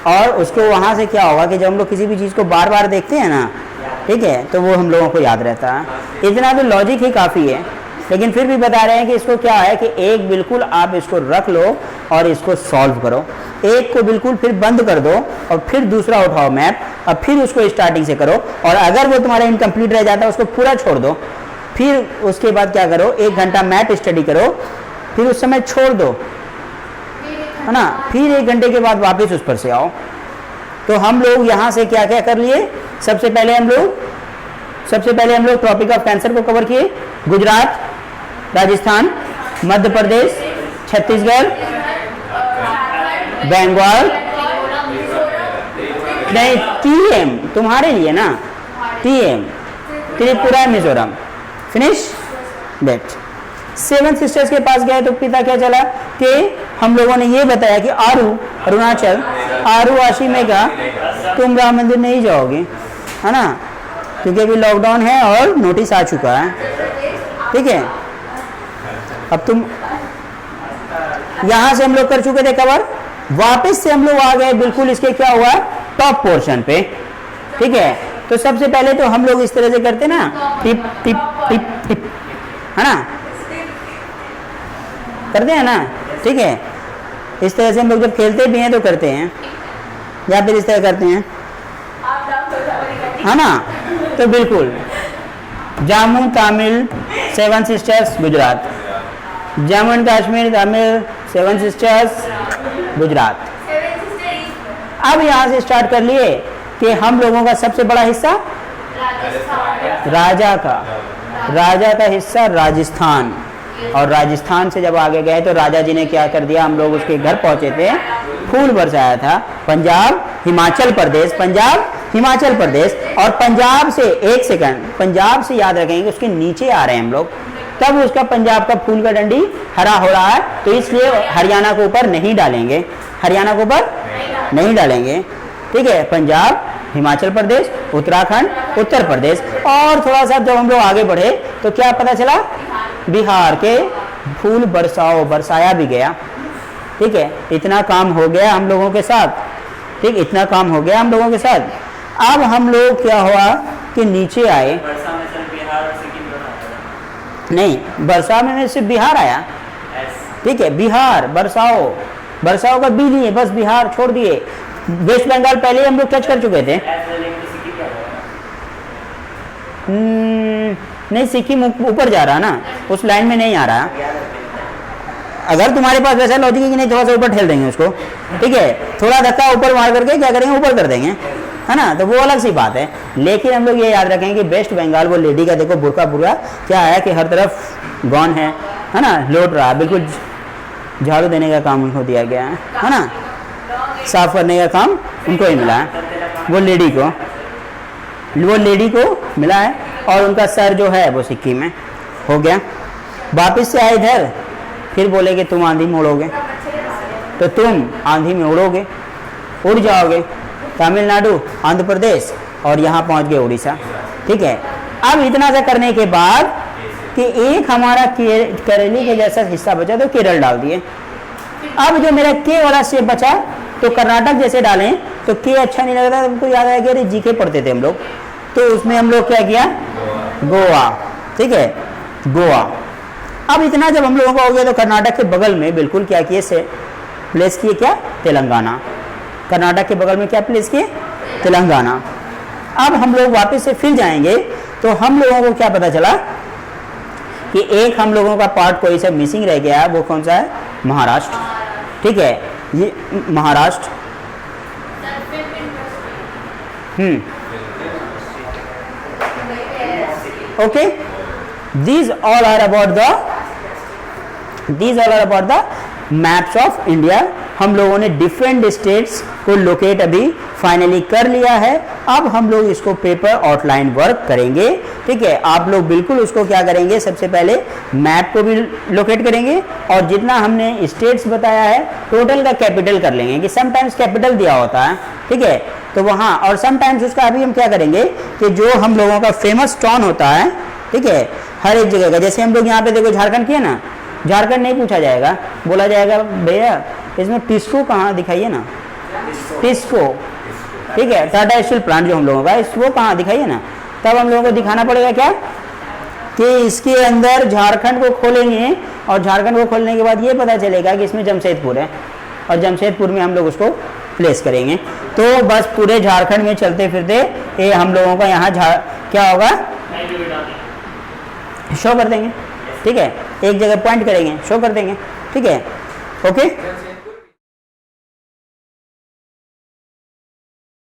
और उसको वहाँ से क्या होगा कि जब हम लोग किसी भी चीज़ को बार बार देखते हैं ना, ठीक है, तो वो हम लोगों को याद रहता है। इतना तो लॉजिक ही काफ़ी है, लेकिन फिर भी बता रहे हैं कि इसको क्या है कि एक बिल्कुल आप इसको रख लो और इसको सॉल्व करो, एक को बिल्कुल फिर बंद कर दो और फिर दूसरा उठाओ मैप और फिर उसको स्टार्टिंग से करो, और अगर वो तुम्हारा इनकम्प्लीट रह जाता है उसको पूरा छोड़ दो। फिर उसके बाद क्या करो, 1 घंटा मैप स्टडी करो, फिर उस समय छोड़ दो, है ना, फिर 1 घंटे के बाद वापस उस पर से आओ। तो हम लोग यहाँ से क्या क्या कर लिए, सबसे पहले हम लोग ट्रॉपिक ऑफ कैंसर को कवर किए, गुजरात, राजस्थान, मध्य प्रदेश, छत्तीसगढ़, बंगाल, नहीं TM तुम्हारे लिए ना, TM, Tripura, Mizoram, finish that. 7 sisters के पास गए तो पिता क्या चला कि हम लोगों ने ये बताया कि अरुणाचल, आशी में का तुम राम मंदिर नहीं जाओगे, है ना, क्योंकि अभी लॉकडाउन है और नोटिस आ चुका है, ठीक है। अब तुम यहाँ से हम लोग कर चुके थे कवर, वापस से हम लोग आ गए बिल्कुल इसके क्या हुआ, टॉप पोर्शन पे, ठीक है। तो सबसे पहले तो हम लोग इस तरह से करते ना, टिप टिप टिप टिप, है ना, करते हैं ना, ठीक है। इस तरह से हम लोग जब खेलते भी हैं तो करते हैं, या फिर इस तरह करते हैं, है ना। तो बिल्कुल Jammu Tamil 7 sisters Gujarat, Jammu and Kashmir Tamil 7 sisters Gujarat. अब यहाँ से स्टार्ट कर लिए कि हम लोगों का सबसे बड़ा हिस्सा राजा का हिस्सा राजस्थान, और राजस्थान से जब आगे गए तो राजा जी ने क्या कर दिया, हम लोग उसके घर पहुंचे थे, फूल बरसाया था। पंजाब हिमाचल प्रदेश, और पंजाब से, एक सेकंड, पंजाब से याद रखेंगे उसके नीचे आ रहे हैं हम लोग, तब उसका पंजाब का फूल का डंडी हरा हो रहा है, तो इसलिए हरियाणा को ऊपर नहीं डालेंगे, ठीक है। पंजाब हिमाचल प्रदेश, उत्तराखंड, उत्तर प्रदेश। और थोड़ा सा जब हम लोग आगे बढ़े तो क्या पता चला, बिहार के फूल बरसाया भी गया। ठीक है, इतना काम हो गया हम लोगों के साथ। ठीक, इतना काम हो गया हम लोगों के साथ। अब हम लोग क्या हुआ कि नीचे आए, वर्षा में सर बिहार और सिक्किम दोनों आता है। नहीं बरसा में सिर्फ बिहार आया। एस ठीक है, बिहार बरसाओ का बी नहीं है, बस बिहार छोड़ दिए। वेस्ट बंगाल पहले ही हम लोग टच कर चुके थे। एस लेंगे तो सिक्किम क्या होगा? नहीं, सिक्किम ऊपर जा रहा ना, उस लाइन में नहीं आ रहा। अगर तुम्हारे पास वैसा लॉजिक है कि नहीं, थोड़ा सा ऊपर ठेल देंगे उसको। ठीक है, थोड़ा धक्का ऊपर मार करके क्या करेंगे, ऊपर कर देंगे, है ना, तो वो अलग सी बात है। लेकिन हम लोग ये याद रखेंगे कि वेस्ट बंगाल वो लेडी का देखो बुरका क्या है कि हर तरफ गॉन है ना, लौट रहा, बिल्कुल झाड़ू देने का काम उनको दिया गया है ना, साफ करने का काम उनको ही मिला है, वो लेडी को मिला है। और उनका सर जो है वो सिक्किम में हो गया। वापिस से आए इधर, फिर बोले कि तुम आंधी में उड़ोगे, तो तुम आंधी में उड़ जाओगे तमिलनाडु, आंध्र प्रदेश और यहाँ पहुँच गए उड़ीसा। ठीक है, अब इतना सा करने के बाद कि एक हमारा करेली के जैसा हिस्सा बचा तो केरल डाल दिए। अब जो मेरा के वाला शेप बचा तो कर्नाटक जैसे डालें तो के अच्छा नहीं लग रहा, हमको याद आया कि अरे जीके पढ़ते थे हम लोग, तो उसमें हम लोग क्या किया, गोवा। ठीक है, गोवा। अब इतना जब हम लोगों का हो गया तो कर्नाटक के बगल में बिल्कुल क्या किए से प्लेस किए, क्या, तेलंगाना। कर्नाटक के बगल में क्या प्लेस किए, तेलंगाना। अब हम लोग वापस से फिर जाएंगे तो हम लोगों को क्या पता चला कि एक हम लोगों का पार्ट कोई सा मिसिंग रह गया है, वो कौन सा है, महाराष्ट्र। ठीक है, ये Maharashtra. Okay, these all are about the maps of India. हम लोगों ने डिफरेंट स्टेट्स को लोकेट अभी फाइनली कर लिया है। अब हम लोग इसको पेपर आउटलाइन वर्क करेंगे। ठीक है, आप लोग बिल्कुल उसको क्या करेंगे, सबसे पहले मैप को भी लोकेट करेंगे और जितना हमने स्टेट्स बताया है टोटल का कैपिटल कर लेंगे कि समटाइम्स कैपिटल दिया होता है। ठीक है, तो वहाँ और समटाइम्स उसका अभी हम क्या करेंगे कि जो हम लोगों का फेमस टाउन होता है, ठीक है, हर एक जगह का, जैसे हम लोग यहाँ पे देखो झारखंड किया ना, झारखंड नहीं पूछा जाएगा, बोला जाएगा भैया इसमें टिस्को कहाँ दिखाइए ना, टिस्को। ठीक है, टाटा स्टील प्लांट जो हम लोगों का वो कहाँ दिखाइए ना, तब हम लोगों को दिखाना पड़ेगा क्या कि इसके अंदर झारखंड को खोलेंगे और झारखंड को खोलने के बाद ये पता चलेगा कि इसमें जमशेदपुर है और जमशेदपुर में हम लोग उसको प्लेस करेंगे। तो बस पूरे झारखंड में चलते फिरते ये हम लोगों का यहाँ क्या होगा, शो कर देंगे। ठीक है, एक जगह पॉइंट करेंगे, शो कर देंगे। ठीक है, ओके।